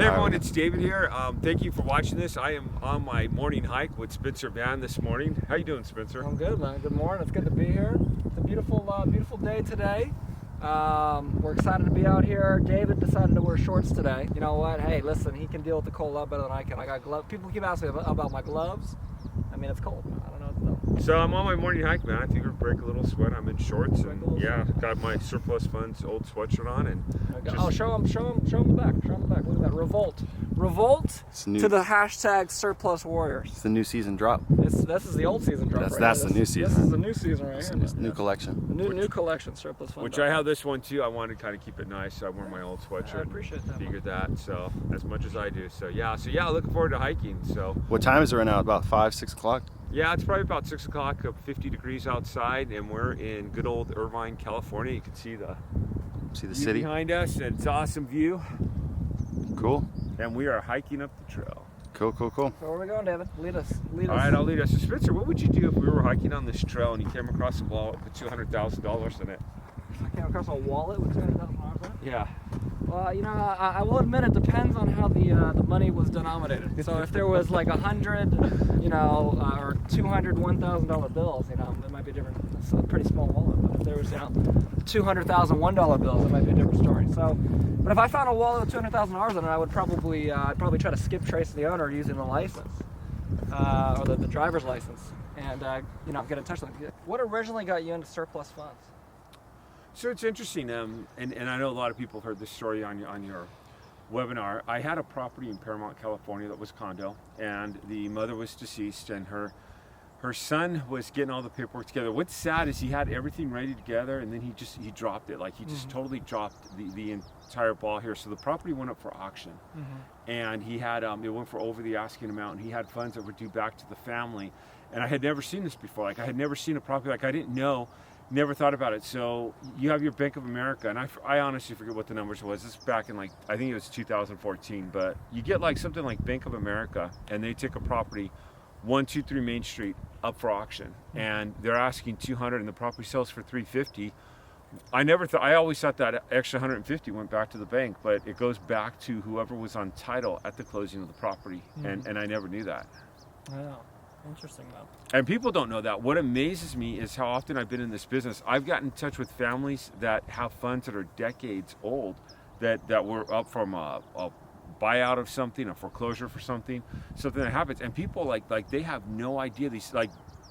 Hey everyone, it's David here. Thank you for watching this. I am on my morning hike with Spencer Vann this morning. How you doing, Spencer? I'm good, man. Good morning. It's good to be here. It's a beautiful day today. We're excited to be out here. David decided to wear shorts today. You know what? Hey, listen, he can deal with the cold a lot better than I can. I got gloves. People keep asking me about my gloves. I mean, it's cold, man. I don't know what to tell. So I'm on my morning hike, man. I think I'll break a little sweat. I'm in shorts, and yeah, got my surplus funds old sweatshirt on, and show him the back. Show him the back. Look at that. Revolt to the hashtag surplus warriors. It's the new season drop. This is the old season drop. That's the new season. This is the new season right here. New collection. New collection, surplus fund. Which I have this one too. I wanted to kind of keep it nice, so I wore my old sweatshirt. I appreciate that. Figured that, so as much as I do. So yeah, looking forward to hiking. So what time is it right now? About 5-6 o'clock? Yeah, it's probably about 6 o'clock, 50 degrees outside, and we're in good old Irvine, California. You can see the city behind us, and it's an awesome view. Cool. And we are hiking up the trail. Cool. So where are we going, David? Lead us. All right, I'll lead us. So Spencer, what would you do if we were hiking on this trail and you came across a wallet with $200,000 in it? If I came across a wallet with $200,000 in it? Yeah. Well, you know, I will admit it depends on how the money was denominated. So if there was like 100, or 200 $1,000 bills, it might be different. It's a pretty small wallet. But if there was, 200,000 $1 bills, it might be a different story. So, but if I found a wallet with $200,000 in it, I would probably try to skip trace the owner using the license or the driver's license, and get in touch with them. What originally got you into surplus funds? So it's interesting, and I know a lot of people have heard this story on your webinar. I had a property in Paramount, California that was condo, and the mother was deceased, and her son was getting all the paperwork together. What's sad is he had everything ready together, and then he dropped it. Like he just totally dropped the entire ball here. So the property went up for auction, and he had it went for over the asking amount, and he had funds that were due back to the family. And I had never seen this before. Like I had never seen a property, like I didn't know. Never thought about it. So you have your Bank of America, and I honestly forget what the numbers was. This is back in I think it was 2014, but you get like something like Bank of America, and they take a property 123 Main Street up for auction, and they're asking 200, and the property sells for 350. I always thought that extra 150 went back to the bank, but it goes back to whoever was on title at the closing of the property, and I never knew that. Wow. Interesting though. And people don't know that. What amazes me is how often I've been in this business. I've gotten in touch with families that have funds that are decades old that were up from a buyout of something, a foreclosure for something that happens, and people like they have no idea. These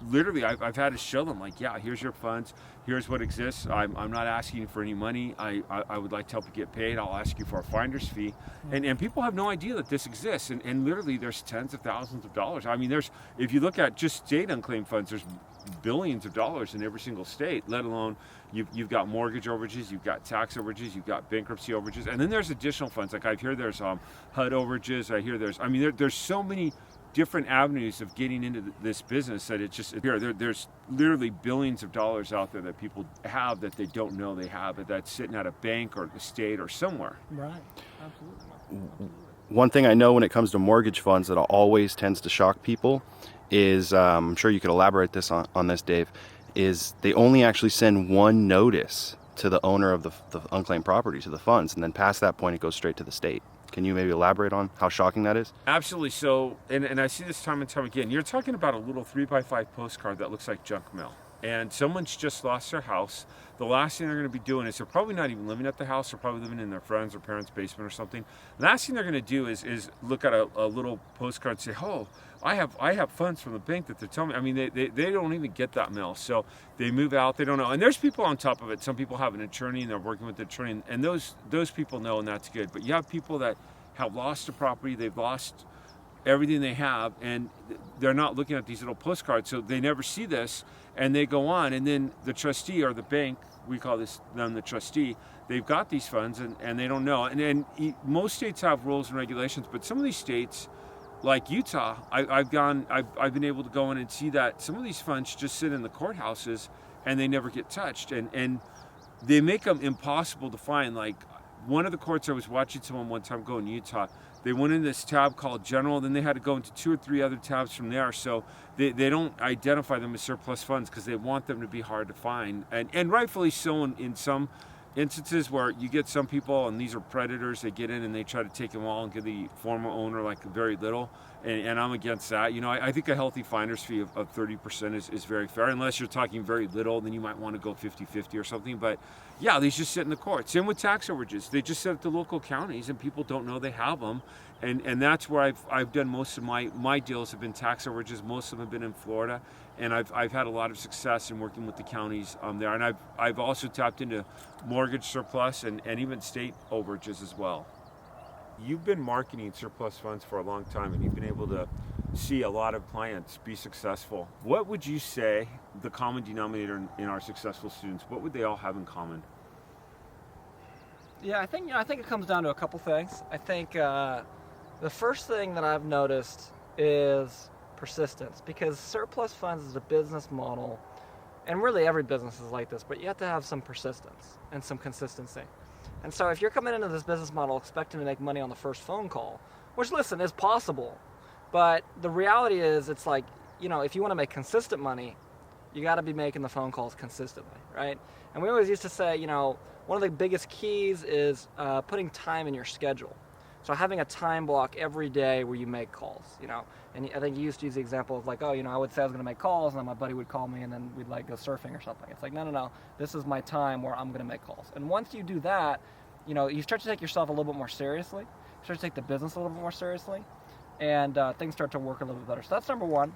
literally I've had to show them yeah, here's your funds, here's what exists. I'm not asking you for any money. I would like to help you get paid. I'll ask you for a finder's fee, and people have no idea that this exists, and literally there's tens of thousands of dollars. I mean, if you look at just state unclaimed funds, there's billions of dollars in every single state, let alone you've got mortgage overages, you've got tax overages, you've got bankruptcy overages, and then there's additional funds. Like I hear there's HUD overages. There's so many different avenues of getting into this business that there's literally billions of dollars out there that people have that they don't know they have, that's sitting at a bank or the state or somewhere. Right. Absolutely. One thing I know when it comes to mortgage funds that always tends to shock people is, I'm sure you could elaborate this on this, Dave, is they only actually send one notice to the owner of the unclaimed property, to the funds, and then past that point it goes straight to the state. Can you maybe elaborate on how shocking that is? Absolutely. So, and I see this time and time again, you're talking about a little 3x5 postcard that looks like junk mail. And someone's just lost their house. The last thing they're going to be doing is they're probably not even living at the house. They're probably living in their friends' or parents' basement or something. Last thing they're going to do is look at a little postcard and say, oh, I have funds from the bank that they're telling me. I mean, they don't even get that mail. So they move out. They don't know. And there's people on top of it. Some people have an attorney and they're working with the attorney. And those people know, and that's good. But you have people that have lost a property. They've lost everything they have, and they're not looking at these little postcards, so they never see this, and they go on, and then the trustee or the bank, we call them the trustee, they've got these funds and they don't know. And most states have rules and regulations, but some of these states, like Utah, I've been able to go in and see that some of these funds just sit in the courthouses and they never get touched, and they make them impossible to find. Like one of the courts I was watching someone one time go in Utah, they went in this tab called general, then they had to go into 2 or 3 other tabs from there. So they don't identify them as surplus funds because they want them to be hard to find, and rightfully so in some instances where you get some people, and these are predators, they get in and they try to take them all and give the former owner like very little, and I'm against that. You know, I think a healthy finder's fee of 30% is very fair, unless you're talking very little, then you might want to go 50-50 or something. But yeah, these just sit in the court. Same with tax overages. They just sit at the local counties and people don't know they have them. And that's where I've done most of my deals have been tax overages. Most of them have been in Florida, and I've had a lot of success in working with the counties there. And I've also tapped into mortgage surplus and even state overages as well. You've been marketing surplus funds for a long time, and you've been able to see a lot of clients be successful. What would you say the common denominator in our successful students, what would they all have in common? Yeah, I think it comes down to a couple things. I think the first thing that I've noticed is persistence, because surplus funds is a business model, and really every business is like this, but you have to have some persistence and some consistency. And so if you're coming into this business model expecting to make money on the first phone call, which, listen, is possible, but the reality is it's like, you know, if you want to make consistent money, you got to be making the phone calls consistently, right? And we always used to say, you know, one of the biggest keys is putting time in your schedule. So having a time block every day where you make calls, you know. And I think you used to use the example of like, oh, you know, I would say I was going to make calls, and then my buddy would call me, and then we'd like go surfing or something. It's like, no, this is my time where I'm going to make calls. And once you do that, you know, you start to take yourself a little bit more seriously. You start to take the business a little bit more seriously, and things start to work a little bit better. So that's number one.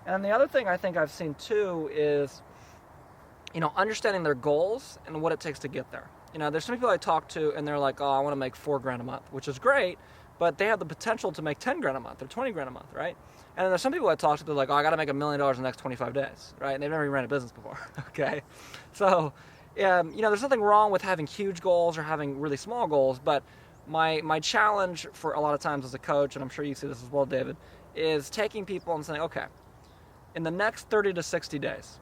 And then the other thing I think I've seen too is, you know, understanding their goals and what it takes to get there. You know, there's some people I talk to and they're like, oh, I want to make $4,000 a month, which is great, but they have the potential to make $10,000 a month or $20,000 a month, right? And then there's some people I talk to, they're like, oh, I got to make $1 million in the next 25 days, right? And they've never even ran a business before, okay? So, you know, there's nothing wrong with having huge goals or having really small goals, but my challenge for a lot of times as a coach, and I'm sure you see this as well, David, is taking people and saying, okay, in the next 30 to 60 days,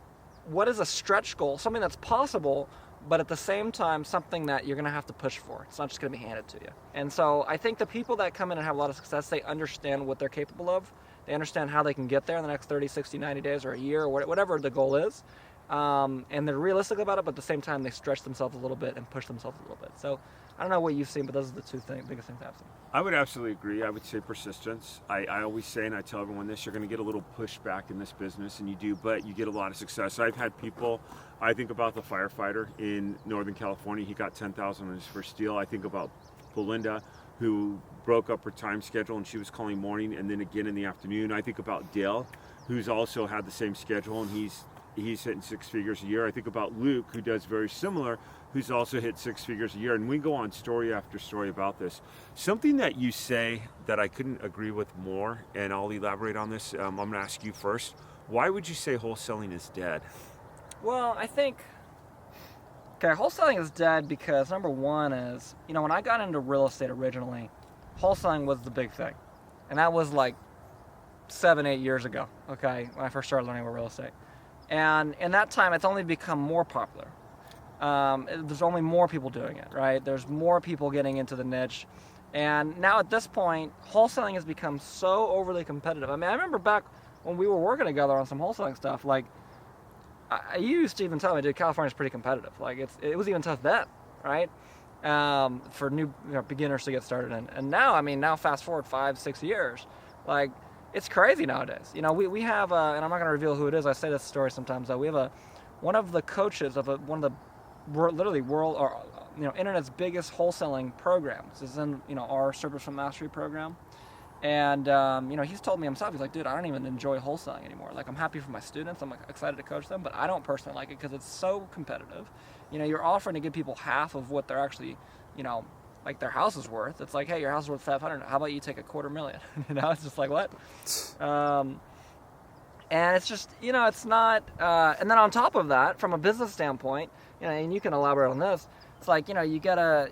what is a stretch goal, something that's possible, but at the same time, something that you're going to have to push for. It's not just going to be handed to you. And so I think the people that come in and have a lot of success, they understand what they're capable of. They understand how they can get there in the next 30, 60, 90 days or a year or whatever the goal is. And they're realistic about it, but at the same time, they stretch themselves a little bit and push themselves a little bit. So I don't know what you've seen, but those are the biggest things I've seen. I would absolutely agree. I would say persistence. I always say, and I tell everyone this, you're going to get a little pushback in this business, and you do, but you get a lot of success. I've had people, I think about the firefighter in Northern California. He got $10,000 on his first deal. I think about Belinda, who broke up her time schedule, and she was calling morning and then again in the afternoon. I think about Dale, who's also had the same schedule, and he's hitting six figures a year. I think about Luke, who does very similar, who's also hit six figures a year. And we go on story after story about this. Something that you say that I couldn't agree with more, and I'll elaborate on this. I'm going to ask you first. Why would you say wholesaling is dead? Well, I think, wholesaling is dead because number one is, you know, when I got into real estate originally, wholesaling was the big thing. And that was like 7-8 years ago, okay, when I first started learning about real estate. And in that time, it's only become more popular. There's only more people doing it, right? There's more people getting into the niche. And now at this point, wholesaling has become so overly competitive. I mean, I remember back when we were working together on some wholesaling stuff, like, you used to even tell me, dude, California's pretty competitive. Like, it was even tough then, right? For new beginners to get started in. And now, I mean, fast forward 5-6 years, like, it's crazy nowadays. You know, we have, and I'm not going to reveal who it is. I say this story sometimes, though. We have one of the coaches of one of the world, or internet's biggest wholesaling programs is in, our Surplus from Mastery program. And, he's told me himself, he's like, dude, I don't even enjoy wholesaling anymore. Like, I'm happy for my students. I'm excited to coach them, but I don't personally like it because it's so competitive. You know, you're offering to give people half of what they're actually, like their house is worth. It's like, hey, your house is worth $500,000. How about you take $250,000? It's just like, what? And it's just, it's not, and then on top of that, from a business standpoint, and you can elaborate on this, it's like, you get a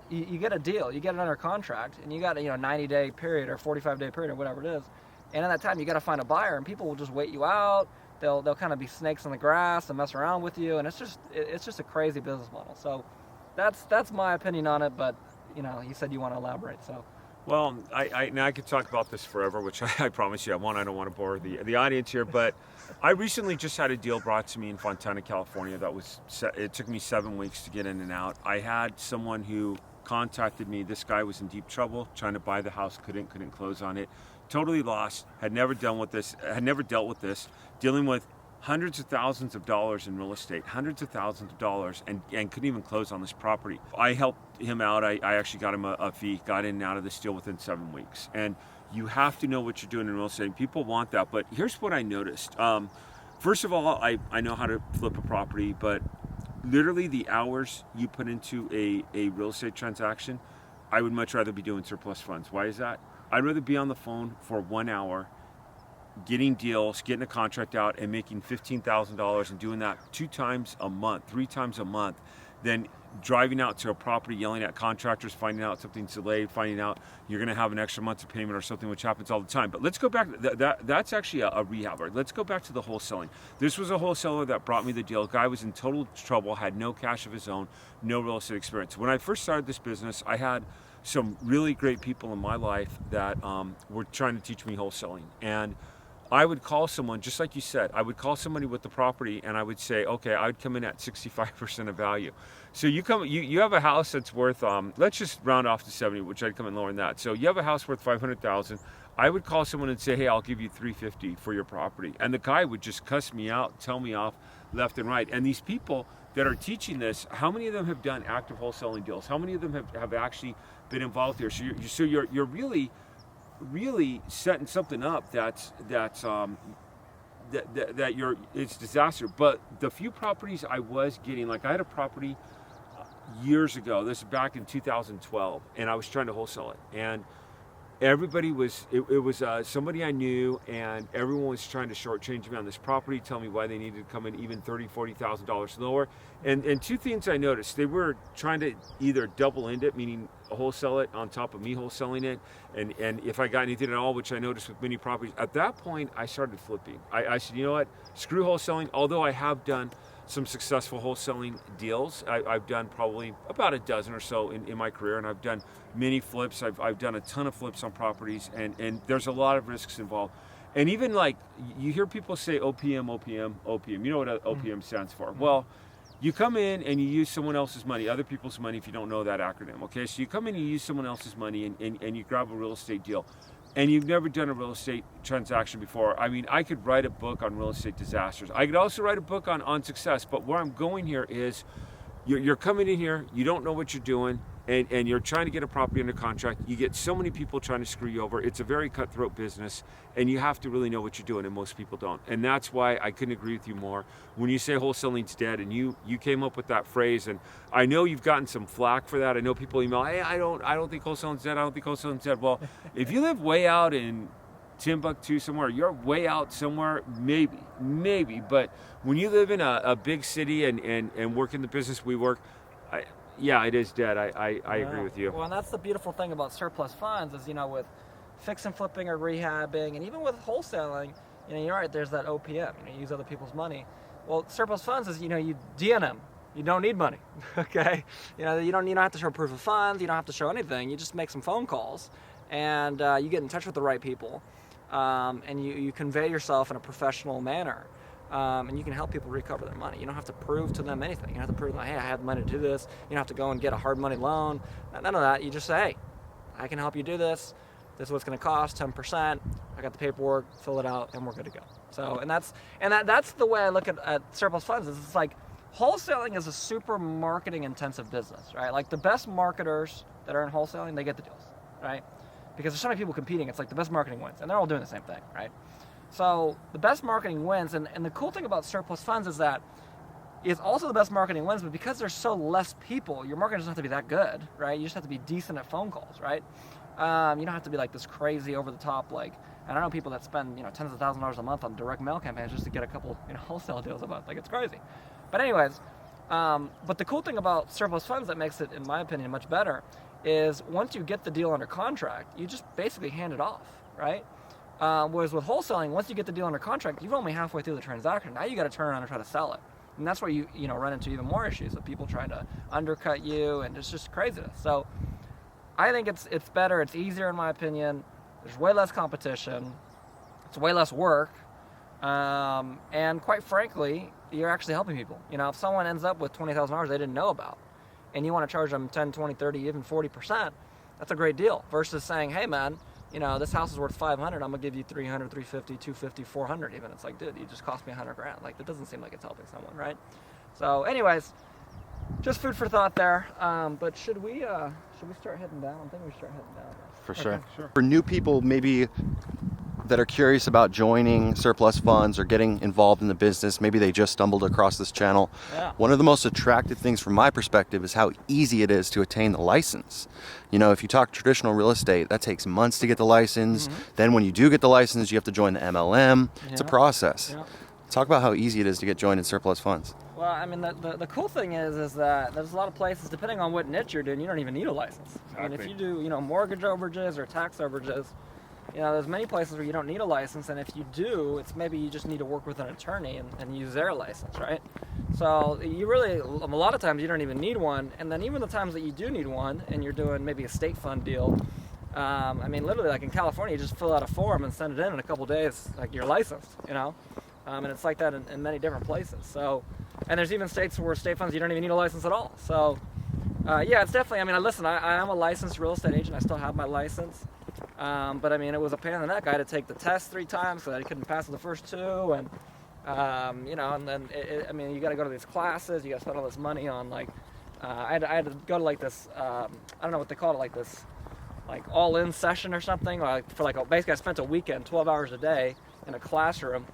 deal, you get it under contract, and you got a 90-day period or 45-day period or whatever it is, and in that time you got to find a buyer, and people will just wait you out. They'll kind of be snakes in the grass and mess around with you, and it's just a crazy business model. So that's my opinion on it. But you said you want to elaborate, so Well, now I could talk about this forever, which I promise you I won't. I don't want to bore the audience here, but I recently just had a deal brought to me in Fontana, California. It took me 7 weeks to get in and out. I had someone who contacted me. This guy was in deep trouble, trying to buy the house, couldn't close on it, totally lost, had never dealt with this, dealing with hundreds of thousands of dollars in real estate, hundreds of thousands of dollars, and couldn't even close on this property. I helped him out. I actually got him a fee, got in and out of this deal within 7 weeks. And you have to know what you're doing in real estate. People want that, but here's what I noticed. First of all, I know how to flip a property, but literally the hours you put into a real estate transaction, I would much rather be doing surplus funds. Why is that? I'd rather be on the phone for 1 hour getting deals, getting a contract out, and making $15,000 and doing that 2 times a month, 3 times a month, than driving out to a property, yelling at contractors, finding out something's delayed, finding out you're going to have an extra month of payment or something, which happens all the time. But let's go back. That's actually a rehabber. Let's go back to the wholesaling. This was a wholesaler that brought me the deal. Guy was in total trouble, had no cash of his own, no real estate experience. When I first started this business, I had some really great people in my life that were trying to teach me wholesaling. And I would call someone, just like you said, I would call somebody with the property and I would say, okay, I would come in at 65% of value. So you have a house that's worth, let's just round off to 70, which I'd come in lower than that. So you have a house worth 500,000. I would call someone and say, hey, I'll give you 350 for your property. And the guy would just cuss me out, tell me off left and right. And these people that are teaching this, how many of them have done active wholesaling deals? How many of them have actually been involved here? So you're really setting something up that's it's disaster. But the few properties I was getting, like I had a property years ago, this is back in 2012, and I was trying to wholesale it, and everybody was it was somebody I knew, and everyone was trying to shortchange me on this property, tell me why they needed to come in even $30,000-$40,000 lower. And 2 things I noticed: they were trying to either double end it, meaning wholesale it on top of me wholesaling it, and if I got anything at all, which I noticed with many properties, at that point I started flipping. I said, you know what, screw wholesaling. Although I have done some successful wholesaling deals, I've done probably about a dozen or so in my career, and I've done many flips. I've done a ton of flips on properties, and there's a lot of risks involved. And even like you hear people say OPM. You know what OPM stands for? Well, you come in and you use someone else's money, other people's money, if you don't know that acronym, okay? So you come in and you use someone else's money and you grab a real estate deal, and you've never done a real estate transaction before. I mean, I could write a book on real estate disasters. I could also write a book on success, but where I'm going here is you're coming in here, you don't know what you're doing, and you're trying to get a property under contract. You get so many people trying to screw you over. It's a very cutthroat business, and you have to really know what you're doing, and most people don't. And that's why I couldn't agree with you more. When you say wholesaling's dead, and you came up with that phrase, and I know you've gotten some flack for that. I know people email, hey, I don't think wholesaling's dead. I don't think wholesaling's dead. Well, if you live way out in Timbuktu somewhere, you're way out somewhere, maybe. But when you live in a big city and work in the business we work, yeah, it is dead. I agree with you. Well, and that's the beautiful thing about surplus funds is, with fix and flipping or rehabbing, and even with wholesaling, you're right, there's that OPM, you use other people's money. Well, surplus funds is, you DNM. You don't need money, okay? You don't have to show proof of funds. You don't have to show anything. You just make some phone calls, and you get in touch with the right people, and you convey yourself in a professional manner. And you can help people recover their money. You don't have to prove to them anything. You don't have to prove, like, hey, I have the money to do this. You don't have to go and get a hard money loan. None of that. You just say, hey, I can help you do this. This is what's going to cost, 10%. I got the paperwork, fill it out, and we're good to go. So, and that's the way I look at surplus funds. Is it's like wholesaling is a super marketing intensive business, right? Like the best marketers that are in wholesaling, they get the deals, right? Because there's so many people competing. It's like the best marketing wins, and they're all doing the same thing, right? So the best marketing wins, and the cool thing about surplus funds is that it's also the best marketing wins, but because there's so less people, your marketing doesn't have to be that good, right? You just have to be decent at phone calls, right? You don't have to be like this crazy over the top, like, and I know people that spend, tens of thousands of dollars a month on direct mail campaigns just to get a couple, wholesale deals a month. Like, it's crazy. But anyways, but the cool thing about surplus funds that makes it, in my opinion, much better is once you get the deal under contract, you just basically hand it off, right? Whereas with wholesaling, once you get the deal under contract, you're only halfway through the transaction. Now you got to turn around and try to sell it. And that's where you run into even more issues of people trying to undercut you, and it's just craziness. So I think it's better. It's easier in my opinion. There's way less competition. It's way less work. And quite frankly, you're actually helping people. You know, if someone ends up with $20,000 they didn't know about, and you want to charge them 10, 20, 30, even 40%, that's a great deal. Versus saying, hey man, you know, this house is worth 500, I'm gonna give you 300, 350, 250, 400 even. It's like, dude, you just cost me 100 grand. Like, that doesn't seem like it's helping someone, right? So anyways, just food for thought there. But should we start heading down? I'm thinking we should start heading down. For sure. Okay, sure. For new people maybe that are curious about joining surplus funds or getting involved in the business, maybe they just stumbled across this channel. Yeah. One of the most attractive things from my perspective is how easy it is to attain the license. You know, if you talk traditional real estate, that takes months to get the license. Then when you do get the license, you have to join the MLM. It's a process. Yeah. Talk about how easy it is to get joined in surplus funds. Well, I mean, the cool thing is that there's a lot of places, depending on what niche you're doing, you don't even need a license. I mean, if Exactly. you do, you know, mortgage overages or tax overages, you know, there's many places where you don't need a license, and if you do, it's maybe you just need to work with an attorney and use their license, right? So you really, a lot of times you don't even need one, and then even the times that you do need one, and you're doing maybe a state fund deal, I mean, literally, like in California, you just fill out a form and send it in a couple days, like you're licensed, you know? And it's like that in many different places. So, and there's even states where state funds, you don't even need a license at all. So, yeah, it's definitely, I mean, listen, I am a licensed real estate agent. I still have my license. But I mean, it was a pain in the neck. I had to take the test 3 times so that I couldn't pass the first 2. And, you know, and then, I mean, you got to go to these classes. You got to spend all this money on, like, I had to go to, like, this, I don't know what they call it, like this, like, all-in session or something. Like, for, like, basically, I spent a weekend, 12 hours a day in a classroom,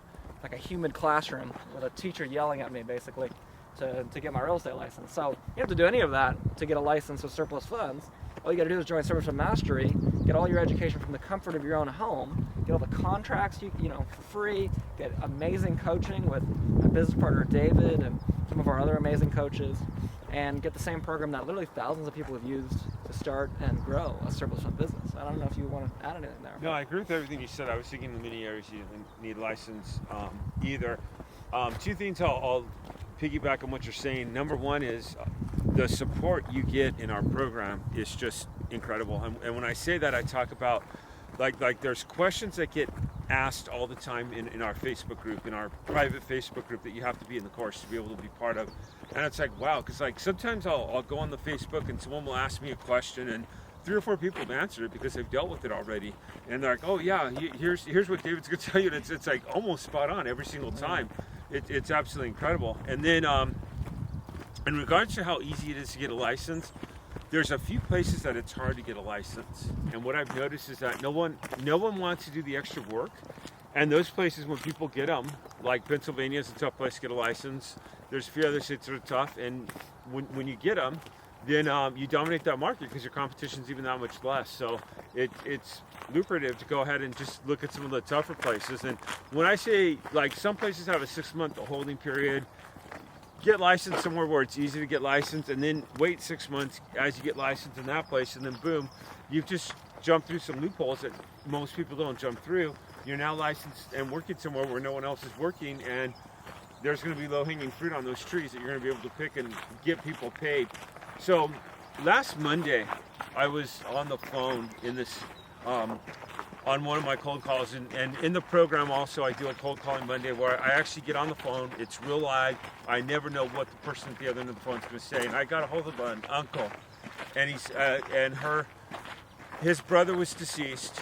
like a humid classroom with a teacher yelling at me, basically, to get my real estate license. So you don't have to do any of that to get a license with surplus funds. All you got to do is join Surplus Fund Mastery, get all your education from the comfort of your own home, get all the contracts you know for free, get amazing coaching with my business partner David and some of our other amazing coaches, and get the same program that literally thousands of people have used to start and grow a surplus fund business. I don't know if you want to add anything there. No, I agree with everything you said. I was thinking in many areas you didn't need a license either. 2 things I'll piggyback on what you're saying. Number one is the support you get in our program is just incredible. And when I say that, I talk about like there's questions that get asked all the time in our Facebook group, in our private Facebook group that you have to be in the course to be able to be part of. And it's like, wow, because like sometimes I'll go on the Facebook and someone will ask me a question and 3 or 4 people have answered it because they've dealt with it already. And they're like, oh yeah, here's what David's going to tell you. And it's like almost spot on every single time. It's absolutely incredible. And then in regards to how easy it is to get a license, there's a few places that it's hard to get a license. And what I've noticed is that no one wants to do the extra work. And those places, when people get them, like Pennsylvania is a tough place to get a license. There's a few other states that are tough. And when you get them, then you dominate that market because your competition's even that much less. So it's lucrative to go ahead and just look at some of the tougher places. And when I say, like, some places have a 6-month holding period, get licensed somewhere where it's easy to get licensed, and then wait 6 months as you get licensed in that place, and then boom, you've just jumped through some loopholes that most people don't jump through. You're now licensed and working somewhere where no one else is working, and there's going to be low-hanging fruit on those trees that you're going to be able to pick and get people paid. So last Monday, I was on the phone in this on one of my cold calls, and in the program also I do a cold calling Monday where I actually get on the phone. It's real live. I never know what the person at the other end of the phone is going to say, and I got a hold of an uncle, and his brother was deceased,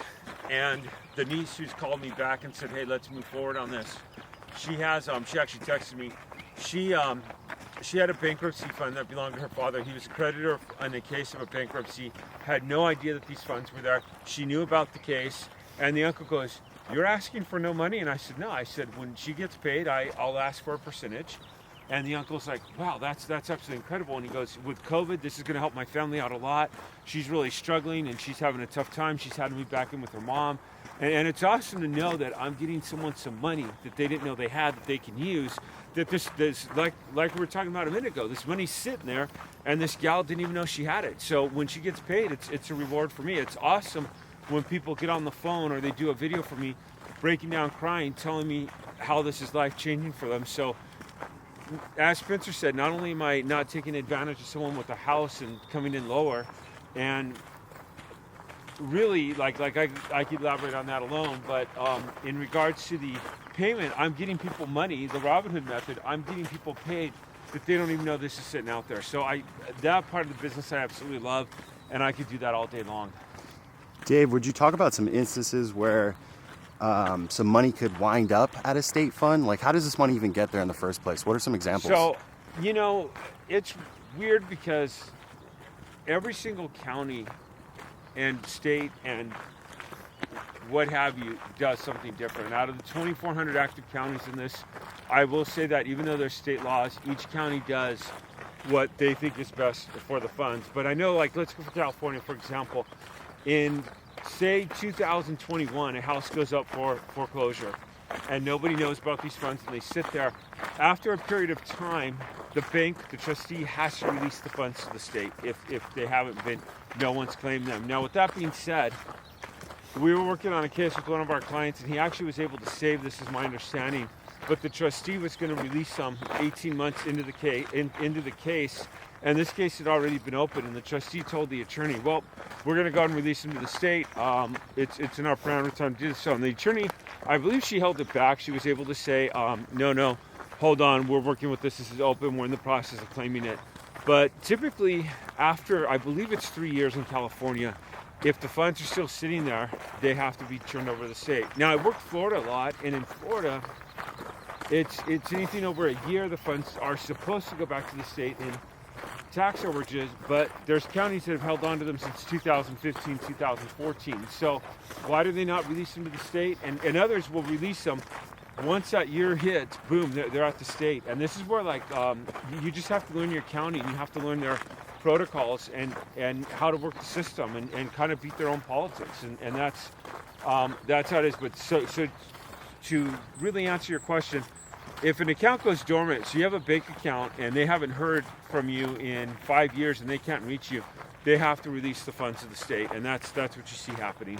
and the niece who's called me back and said, hey, let's move forward on this. She actually texted me. She had a bankruptcy fund that belonged to her father. He was a creditor in a case of a bankruptcy, had no idea that these funds were there. She knew about the case, and the uncle goes, you're asking for no money? And I said, no. I said, when she gets paid, I'll ask for a percentage. And the uncle's like, wow, that's absolutely incredible. And he goes, with COVID, this is going to help my family out a lot. She's really struggling, and she's having a tough time. She's had to move back in with her mom. And it's awesome to know that I'm getting someone some money that they didn't know they had that they can use. That this like we were talking about a minute ago, this money's sitting there, and this gal didn't even know she had it. So when she gets paid, it's a reward for me. It's awesome when people get on the phone or they do a video for me, breaking down, crying, telling me how this is life-changing for them. So as Spencer said, not only am I not taking advantage of someone with a house and coming in lower, and really, like I could elaborate on that alone, but in regards to the payment, I'm getting people money, the Robinhood method, I'm getting people paid that they don't even know this is sitting out there. So that part of the business I absolutely love, and I could do that all day long. Dave, would you talk about some instances where some money could wind up at a state fund? Like, how does this money even get there in the first place? What are some examples? So, it's weird because every single county and state and what have you does something different. Out of the 2,400 active counties in this, I will say that even though there's state laws, each county does what they think is best for the funds. But I know, like, let's go for California, for example. In, say, 2021, a house goes up for foreclosure, and nobody knows about these funds, and they sit there. After a period of time, the bank, the trustee, has to release the funds to the state if they haven't been, no one's claimed them. Now, with that being said, we were working on a case with one of our clients, and he actually was able to save, this is my understanding, but the trustee was going to release some 18 months into the case, and this case had already been open, and the trustee told the attorney, well, we're going to go and release him to the state. It's in our parameter time to do so. And the attorney, I believe she held it back. She was able to say, no, hold on, we're working with this. This is open. We're in the process of claiming it. But typically, after, I believe it's 3 years in California, if the funds are still sitting there, they have to be turned over to the state. Now, I worked Florida a lot, and in Florida, it's anything over a year. The funds are supposed to go back to the state in tax overages, but there's counties that have held on to them since 2015, 2014. So why do they not release them to the state? And others will release them once that year hits, boom, they're at the state. And this is where, like, you just have to learn your county, and you have to learn their protocols and how to work the system and kind of beat their own politics. And that's how it is. But so to really answer your question, if an account goes dormant, so you have a bank account and they haven't heard from you in 5 years and they can't reach you, they have to release the funds to the state, and that's what you see happening.